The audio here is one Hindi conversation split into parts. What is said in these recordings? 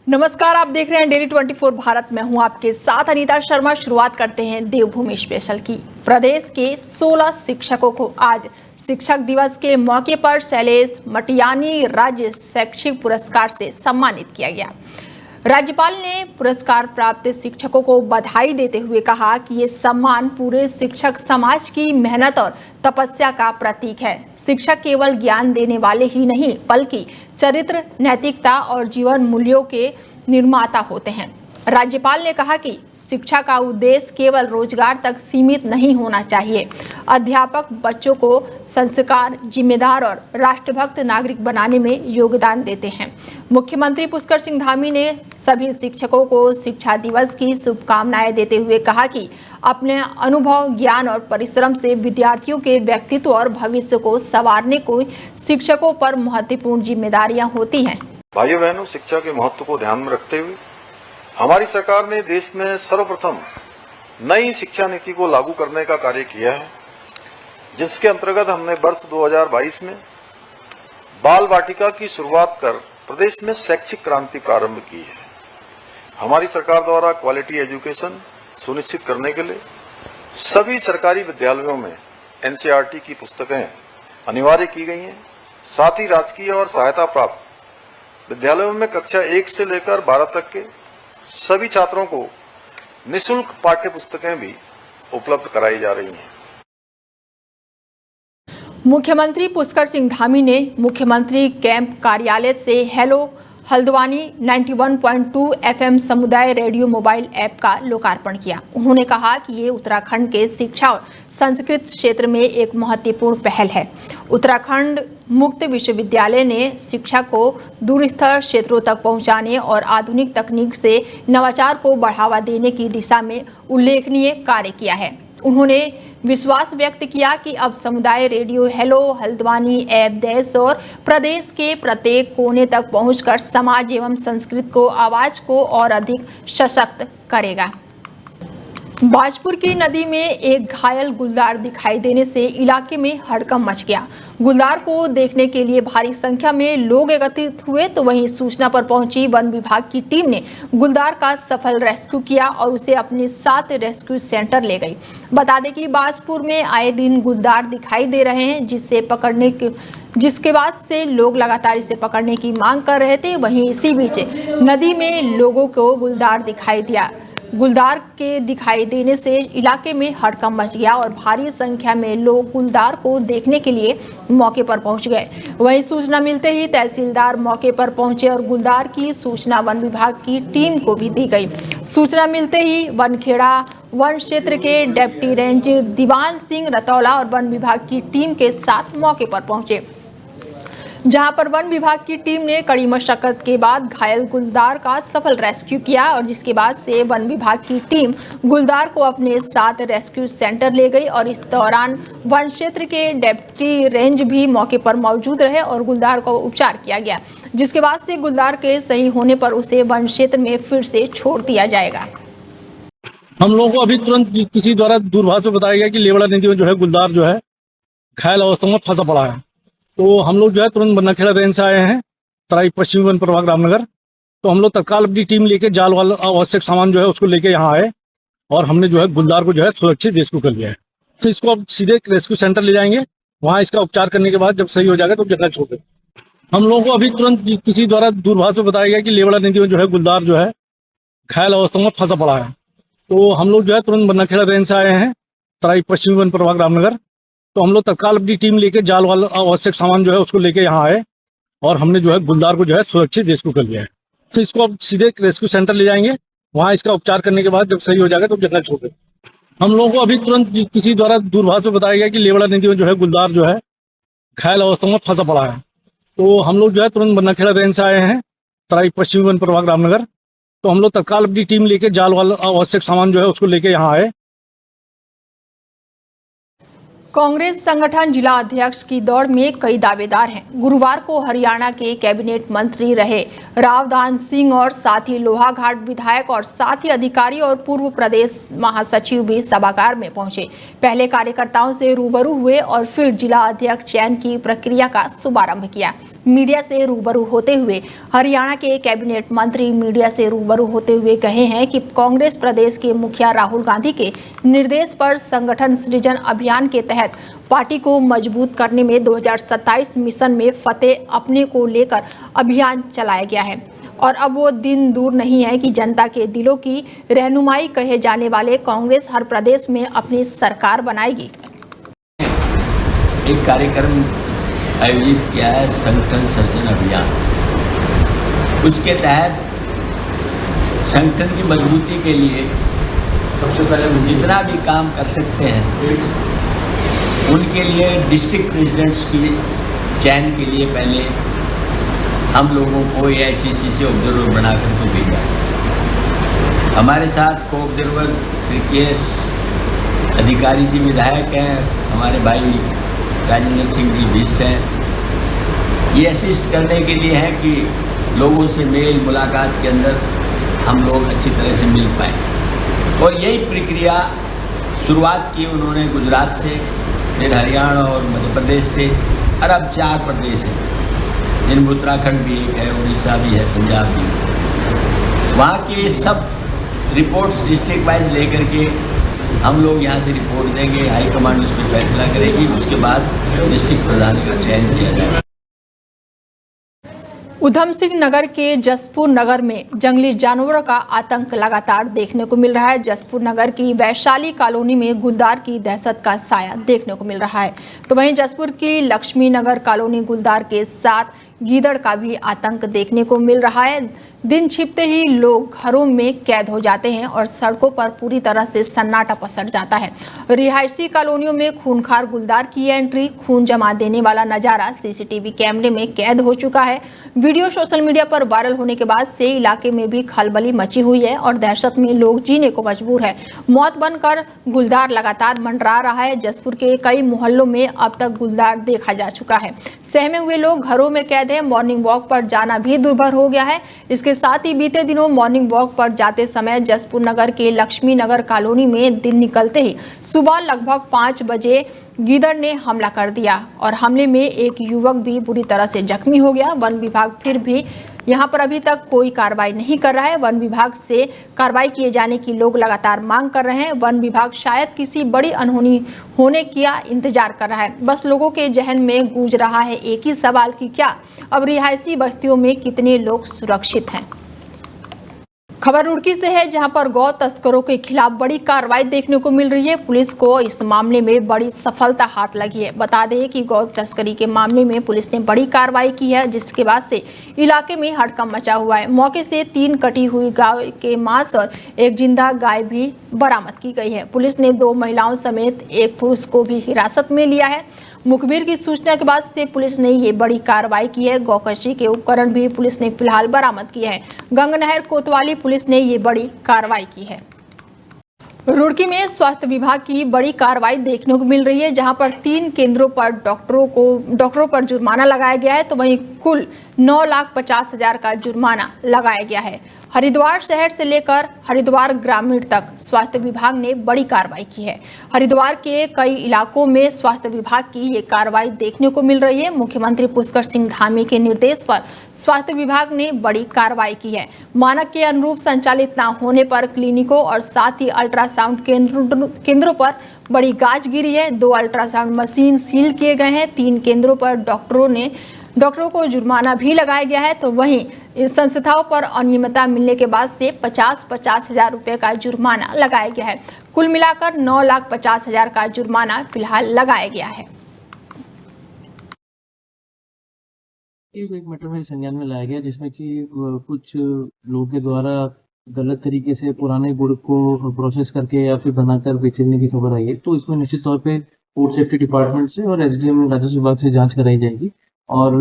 नमस्कार, आप देख रहे हैं डेली 24 भारत। मैं हूं आपके साथ अनीता शर्मा। शुरुआत करते हैं देवभूमि स्पेशल की। प्रदेश के 16 शिक्षकों को आज शिक्षक दिवस के मौके पर शैलेश मटियानी राज्य शैक्षिक पुरस्कार से सम्मानित किया गया। राज्यपाल ने पुरस्कार प्राप्त शिक्षकों को बधाई देते हुए कहा कि ये सम्मान पूरे शिक्षक समाज की मेहनत और तपस्या का प्रतीक है। शिक्षक केवल ज्ञान देने वाले ही नहीं बल्कि चरित्र, नैतिकता और जीवन मूल्यों के निर्माता होते हैं। राज्यपाल ने कहा कि शिक्षा का उद्देश्य केवल रोजगार तक सीमित नहीं होना चाहिए। अध्यापक बच्चों को संस्कार, जिम्मेदार और राष्ट्रभक्त नागरिक बनाने में योगदान देते हैं। मुख्यमंत्री पुष्कर सिंह धामी ने सभी शिक्षकों को शिक्षा दिवस की शुभकामनाएं देते हुए कहा कि अपने अनुभव, ज्ञान और परिश्रम से विद्यार्थियों के व्यक्तित्व और भविष्य को संवारने को शिक्षकों पर महत्वपूर्ण जिम्मेदारियां होती हैं। भाइयों बहनों, शिक्षा के महत्व को ध्यान में रखते हुए हमारी सरकार ने देश में सर्वप्रथम नई शिक्षा नीति को लागू करने का कार्य किया है, जिसके अंतर्गत हमने वर्ष 2022 में बाल वाटिका की शुरुआत कर प्रदेश में शैक्षिक क्रांति प्रारंभ की है। हमारी सरकार द्वारा क्वालिटी एजुकेशन सुनिश्चित करने के लिए सभी सरकारी विद्यालयों में एनसीईआरटी की पुस्तकें अनिवार्य की गई हैं। साथ ही राजकीय और सहायता प्राप्त विद्यालयों में कक्षा 1 से लेकर 12 तक के सभी छात्रों को निःशुल्क पाठ्य पुस्तकें भी उपलब्ध कराई जा रही हैं। मुख्यमंत्री पुष्कर सिंह धामी ने मुख्यमंत्री कैंप कार्यालय से हेलो हल्द्वानी 91.2 FM समुदाय रेडियो मोबाइल ऐप का लोकार्पण किया। उन्होंने कहा कि ये उत्तराखंड के शिक्षा और संस्कृत क्षेत्र में एक महत्वपूर्ण पहल है। उत्तराखंड मुक्त विश्वविद्यालय ने शिक्षा को दूरस्थ क्षेत्रों तक पहुंचाने और आधुनिक तकनीक से नवाचार को बढ़ावा देने की दिशा में उल्लेखनीय कार्य किया है। उन्होंने विश्वास व्यक्त किया कि अब समुदाय रेडियो हेलो हल्द्वानी ऐप देश और प्रदेश के प्रत्येक कोने तक पहुंचकर समाज एवं संस्कृति को आवाज को और अधिक सशक्त करेगा। बाजपुर की नदी में एक घायल गुलदार दिखाई देने से इलाके में हड़कंप मच गया। गुलदार को देखने के लिए भारी संख्या में लोग एकत्रित हुए, तो वहीं सूचना पर पहुंची वन विभाग की टीम ने गुलदार का सफल रेस्क्यू किया और उसे अपने साथ रेस्क्यू सेंटर ले गई। बता दें कि बाजपुर में आए दिन गुलदार दिखाई दे रहे हैं, जिसके बाद से लोग लगातार इसे पकड़ने की मांग कर रहे थे। वहीं इसी बीच नदी में लोगों को गुलदार दिखाई दिया। गुलदार के दिखाई देने से इलाके में हड़कंप मच गया और भारी संख्या में लोग गुलदार को देखने के लिए मौके पर पहुंच गए। वहीं सूचना मिलते ही तहसीलदार मौके पर पहुंचे और गुलदार की सूचना वन विभाग की टीम को भी दी गई। सूचना मिलते ही वनखेड़ा वन क्षेत्र के डिप्टी रेंज दीवान सिंह रतौला और वन विभाग की टीम के साथ मौके पर पहुंचे, जहां पर वन विभाग की टीम ने कड़ी मशक्कत के बाद घायल गुलदार का सफल रेस्क्यू किया और जिसके बाद से वन विभाग की टीम गुलदार को अपने साथ रेस्क्यू सेंटर ले गई और इस दौरान वन क्षेत्र के डिप्टी रेंज भी मौके पर मौजूद रहे और गुलदार को उपचार किया गया, जिसके बाद से गुलदार के सही होने पर उसे वन क्षेत्र में फिर से छोड़ दिया जाएगा। हम लोगों को अभी तुरंत किसी द्वारा दूरभाष में बताया गया कि लेवड़ा नदी में जो है गुलदार जो है घायल अवस्था में फंसा पड़ा है। तो हम लोग जो है तुरंत बनखेड़ा रेंज से आए हैं, तराई पश्चिमी वन प्रभाग रामनगर। तो हम लोग तत्काल अपनी टीम लेके जाल वाला आवश्यक सामान जो है उसको लेके यहाँ आए और हमने जो है गुलदार को जो है सुरक्षित रेस्क्यू कर लिया है। तो इसको अब सीधे रेस्क्यू सेंटर ले जाएंगे, वहाँ इसका उपचार करने के बाद जब सही हो जाएगा तो जंगल छोड़ देंगे। हम लोगों को अभी तुरंत किसी द्वारा दूरभाष में बताया गया कि लेवड़ा नदी में जो है गुलदार जो है घायल अवस्था में फंसा पड़ा है। तो हम लोग जो है तुरंत बनखेड़ा रेंज से आए हैं, तराई पश्चिमी वन प्रभाग रामनगर। तो हम लोग तत्काल अपनी टीम लेके जाल वाला आवश्यक सामान जो है उसको लेके यहाँ आए और हमने जो है गुलदार को जो है सुरक्षित रेस्क्यू कर लिया है। तो इसको अब सीधे रेस्क्यू सेंटर ले जाएंगे, वहाँ इसका उपचार करने के बाद जब सही हो जाएगा तो जंगल छोड़ देंगे। हम लोगों को अभी तुरंत किसी द्वारा दूरभाष में बताया गया कि लेवड़ा नदी में जो है गुलदार जो है घायल अवस्था में फंसा पड़ा है। तो हम लोग जो है तुरंत बनखेड़ा रेंज से आए हैं, तराई पश्चिमी वन प्रभाग रामनगर। तो हम लोग तत्काल अपनी टीम लेके जाल वाला आवश्यक सामान जो है उसको लेके यहाँ आए। कांग्रेस संगठन जिला अध्यक्ष की दौड़ में कई दावेदार हैं। गुरुवार को हरियाणा के कैबिनेट मंत्री रहे रावदान सिंह और साथ ही लोहाघाट विधायक और साथ ही अधिकारी और पूर्व प्रदेश महासचिव भी सभागार में पहुंचे। पहले कार्यकर्ताओं से रूबरू हुए और फिर जिला अध्यक्ष चयन की प्रक्रिया का शुभारंभ किया। मीडिया से रूबरू होते हुए हरियाणा के कैबिनेट मंत्री मीडिया से रूबरू होते हुए कहे हैं कि कांग्रेस प्रदेश के मुखिया राहुल गांधी के निर्देश पर संगठन सृजन अभियान के तहत पार्टी को मजबूत करने में 2027 मिशन में फतेह अपने को लेकर अभियान चलाया गया है और अब वो दिन दूर नहीं है कि जनता के दिलों की रहनुमाई कहे जाने वाले कांग्रेस हर प्रदेश में अपनी सरकार बनाएगी। एक कार्यक्रम आयोजित किया है संगठन सृजन अभियान। उसके तहत संगठन की मजबूती के लिए सबसे पहले जितना भी काम कर सकते हैं उनके लिए डिस्ट्रिक्ट प्रेसिडेंट्स की चयन के लिए पहले हम लोगों को AICC से ऑब्जर्वर बना करके भेजा। हमारे साथ को ऑब्जर्वर श्री KS अधिकारी जी विधायक हैं, हमारे भाई राजेंद्र सिंह जी बिष्ट हैं। ये असिस्ट करने के लिए है कि लोगों से मेल मुलाकात के अंदर हम लोग अच्छी तरह से मिल पाएँ और यही प्रक्रिया शुरुआत की उन्होंने गुजरात से, फिर हरियाणा और मध्य प्रदेश से, और अब 4 प्रदेश हैं जिनमें उत्तराखंड भी एक है, उड़ीसा भी है, पंजाब भी है। वहाँ के सब रिपोर्ट्स डिस्ट्रिक्ट वाइज लेकर के हम लोग यहाँ से रिपोर्ट देंगे, हाईकमांड उस पर फैसला करेगी, उसके बाद डिस्ट्रिक्ट प्रधान का चयन किया जाएगा। उधम सिंह नगर के जसपुर नगर में जंगली जानवरों का आतंक लगातार देखने को मिल रहा है। जसपुर नगर की वैशाली कॉलोनी में गुलदार की दहशत का साया देखने को मिल रहा है, तो वहीं जसपुर की लक्ष्मी नगर कॉलोनी गुलदार के साथ गीदड़ का भी आतंक देखने को मिल रहा है। दिन छिपते ही लोग घरों में कैद हो जाते हैं और सड़कों पर पूरी तरह से सन्नाटा पसर जाता है। रिहायशी कॉलोनियों में खूंखार गुलदार की एंट्री, खून जमा देने वाला नजारा CCTV कैमरे में कैद हो चुका है। वीडियो सोशल मीडिया पर वायरल होने के बाद से इलाके में भी खलबली मची हुई है और दहशत में लोग जीने को मजबूर है। मौत बनकर गुलदार लगातार मंडरा रहा है। जसपुर के कई मोहल्लों में अब तक गुलदार देखा जा चुका है। सहमे हुए लोग घरों में कैद है। मॉर्निंग वॉक पर जाना भी दुर्भर हो गया है। इसके साथ ही बीते दिनों मॉर्निंग वॉक पर जाते समय जसपुर नगर के लक्ष्मी नगर कॉलोनी में दिन निकलते ही सुबह लगभग 5 बजे गीदड़ ने हमला कर दिया और हमले में एक युवक भी बुरी तरह से जख्मी हो गया। वन विभाग फिर भी यहाँ पर अभी तक कोई कार्रवाई नहीं कर रहा है। वन विभाग से कार्रवाई किए जाने की लोग लगातार मांग कर रहे हैं। वन विभाग शायद किसी बड़ी अनहोनी होने का इंतजार कर रहा है। बस लोगों के जहन में गूंज रहा है एक ही सवाल कि क्या अब रिहायशी बस्तियों में कितने लोग सुरक्षित हैं। खबर रुड़की से है, जहां पर गौ तस्करों के खिलाफ बड़ी कार्रवाई देखने को मिल रही है। पुलिस को इस मामले में बड़ी सफलता हाथ लगी है। बता दें कि गौ तस्करी के मामले में पुलिस ने बड़ी कार्रवाई की है, जिसके बाद से इलाके में हड़कंप मचा हुआ है। मौके से 3 कटी हुई गाय के मांस और एक जिंदा गाय भी बरामद की गई है। पुलिस ने 2 महिलाओं समेत एक पुरुष को भी हिरासत में लिया है। मुखबिर की सूचना के बाद से पुलिस ने ये बड़ी कार्रवाई की है। गौकशी के उपकरण भी पुलिस ने फिलहाल बरामद किए हैं। गंगनहर कोतवाली पुलिस ने ये बड़ी कार्रवाई की है। रुड़की में स्वास्थ्य विभाग की बड़ी कार्रवाई देखने को मिल रही है, जहां पर 3 केंद्रों पर डॉक्टरों पर जुर्माना लगाया गया है, तो वहीं कुल 9,50,000 का जुर्माना लगाया गया है। हरिद्वार शहर से लेकर हरिद्वार ग्रामीण तक स्वास्थ्य विभाग ने बड़ी कार्रवाई की है। हरिद्वार के कई इलाकों में स्वास्थ्य विभाग की ये कार्रवाई देखने को मिल रही है। मुख्यमंत्री पुष्कर सिंह धामी के निर्देश पर स्वास्थ्य विभाग ने बड़ी कार्रवाई की है। मानक के अनुरूप संचालित न होने पर क्लिनिकों और साथ ही अल्ट्रासाउंड केंद्रों पर बड़ी गाज गिरी है। 2 अल्ट्रासाउंड मशीन सील किए गए हैं। 3 केंद्रों पर डॉक्टरों को जुर्माना भी लगाया गया है, तो वहीं इस संस्थाओं पर अनियमितता मिलने के बाद से 50,000 रुपए का जुर्माना लगाया गया है। कुल मिलाकर 9,50,000 का जुर्माना फिलहाल लगाया गया है। एक मैटर में संज्ञान में लाया गया, जिसमें कि कुछ लोगों के द्वारा गलत तरीके से पुराने गुड़ को प्रोसेस करके या फिर बनाकर बेचने की खबर आई है। तो इसमें निश्चित तौर पे फूड सेफ्टी डिपार्टमेंट से और SDM राजस्व विभाग से जांच कराई जाएगी और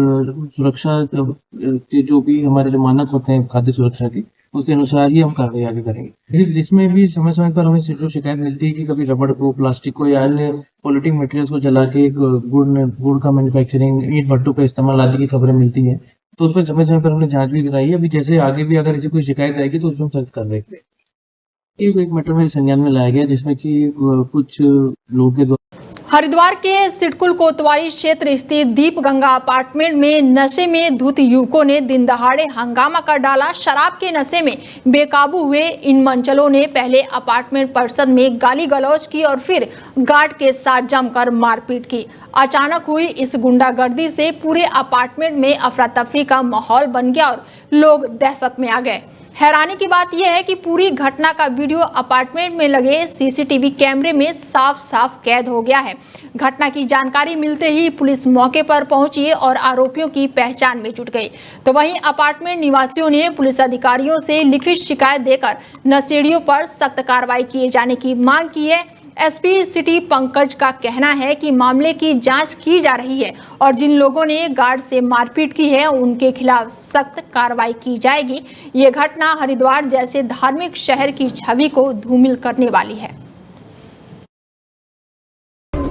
सुरक्षा के जो भी हमारे मानक होते हैं खाद्य सुरक्षा के, उसके अनुसार ही हम कार्रवाई आगे करेंगे। इसमें भी समय समय पर हमें जो शिकायत मिलती है कि कभी रबड़ को, प्लास्टिक को या अन्य पॉलिटिंग मटेरियल्स को जला के गुड़ का मैन्युफैक्चरिंग, ईंट भट्टों का इस्तेमाल आदि की खबरें मिलती हैं, तो उस पर समय समय पर हमने जांच भी कराई है। अभी जैसे आगे भी अगर ऐसी कोई शिकायत आएगी तो उसमें हम सख्त कर देंगे। एक मैटर में संज्ञान में लाया गया, जिसमें कि कुछ लोगों के द्वारा हरिद्वार के सिडकुल कोतवाली क्षेत्र स्थित दीप गंगा अपार्टमेंट में नशे में धुत युवकों ने दिन दहाड़े हंगामा कर डाला। शराब के नशे में बेकाबू हुए इन मंचलों ने पहले अपार्टमेंट परिसर में गाली गलौज की और फिर गार्ड के साथ जमकर मारपीट की। अचानक हुई इस गुंडागर्दी से पूरे अपार्टमेंट में अफरा तफरी का माहौल बन गया और लोग दहशत में आ गए। हैरानी की बात यह है कि पूरी घटना का वीडियो अपार्टमेंट में लगे सीसीटीवी कैमरे में साफ साफ कैद हो गया है। घटना की जानकारी मिलते ही पुलिस मौके पर पहुंची और आरोपियों की पहचान में जुट गई। तो वहीं अपार्टमेंट निवासियों ने पुलिस अधिकारियों से लिखित शिकायत देकर नशेड़ियों पर सख्त कार्रवाई किए जाने की मांग की है। एसपी सिटी पंकज का कहना है कि मामले की जांच की जा रही है और जिन लोगों ने गार्ड से मारपीट की है उनके खिलाफ सख्त कार्रवाई की जाएगी। ये घटना हरिद्वार जैसे धार्मिक शहर की छवि को धूमिल करने वाली है।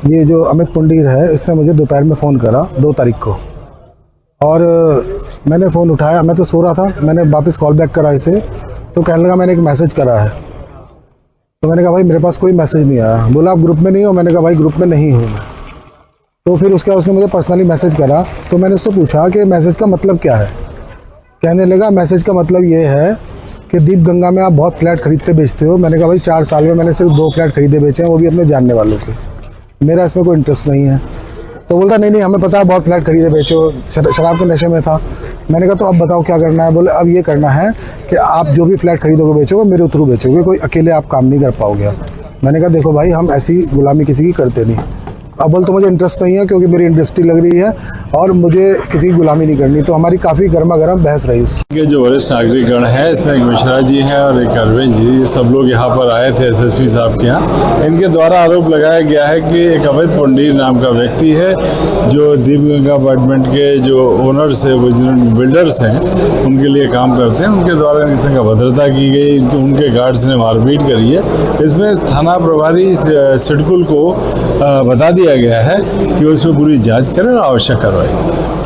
ये जो अमित पुंडीर है, इसने मुझे दोपहर में फ़ोन करा 2 तारीख को, और मैंने फ़ोन उठाया। मैं तो सो रहा था, मैंने वापस कॉल बैक करा इसे, तो कहने लगा मैंने एक मैसेज करा है। तो मैंने कहा भाई मेरे पास कोई मैसेज नहीं आया। बोला आप ग्रुप में नहीं हो? मैंने कहा भाई ग्रुप में नहीं हूँ मैं। तो फिर उसके बाद उसने मुझे पर्सनली मैसेज करा। तो मैंने उससे पूछा कि मैसेज का मतलब क्या है। कहने लगा मैसेज का मतलब ये है कि दीप गंगा में आप बहुत फ्लैट खरीदते बेचते हो। मैंने कहा भाई 4 साल में मैंने सिर्फ 2 फ्लैट खरीदे बेचे हैं, वो भी अपने जानने वालों के। मेरा इसमें कोई इंटरेस्ट नहीं है। तो बोलता नहीं हमें पता है बहुत फ्लैट खरीदे बेचे हो, शराब के नशे में था। मैंने कहा तो अब बताओ क्या करना है। बोले अब ये करना है कि आप जो भी फ्लैट खरीदोगे बेचोगे मेरे थ्रू बेचोगे, कोई अकेले आप काम नहीं कर पाओगे। मैंने कहा देखो भाई हम ऐसी गुलामी किसी की करते नहीं। अब बोल तो मुझे इंटरेस्ट नहीं है क्योंकि मेरी इंडस्ट्री लग रही है और मुझे किसी की गुलामी नहीं करनी। तो हमारी काफ़ी गर्मा गर्म बहस रही उसकी। जो वरिष्ठ नागरिकगण है, इसमें एक मिश्रा जी हैं और एक अरविंद जी, ये सब लोग यहाँ पर आए थे एसएसपी साहब के यहाँ। इनके द्वारा आरोप लगाया गया है कि एक अमित पुंडीर नाम का व्यक्ति है जो दीप गंगा अपार्टमेंट के जो ओनर्स है, वो बिल्डर्स हैं, उनके लिए काम करते हैं। उनके द्वारा इनकी संग अभद्रता की गई, उनके गार्ड्स ने मारपीट करी है। इसमें थाना प्रभारी सिडकुल को बता दिया गया है कि उसमें पूरी जांच करें और आवश्यक कार्रवाई।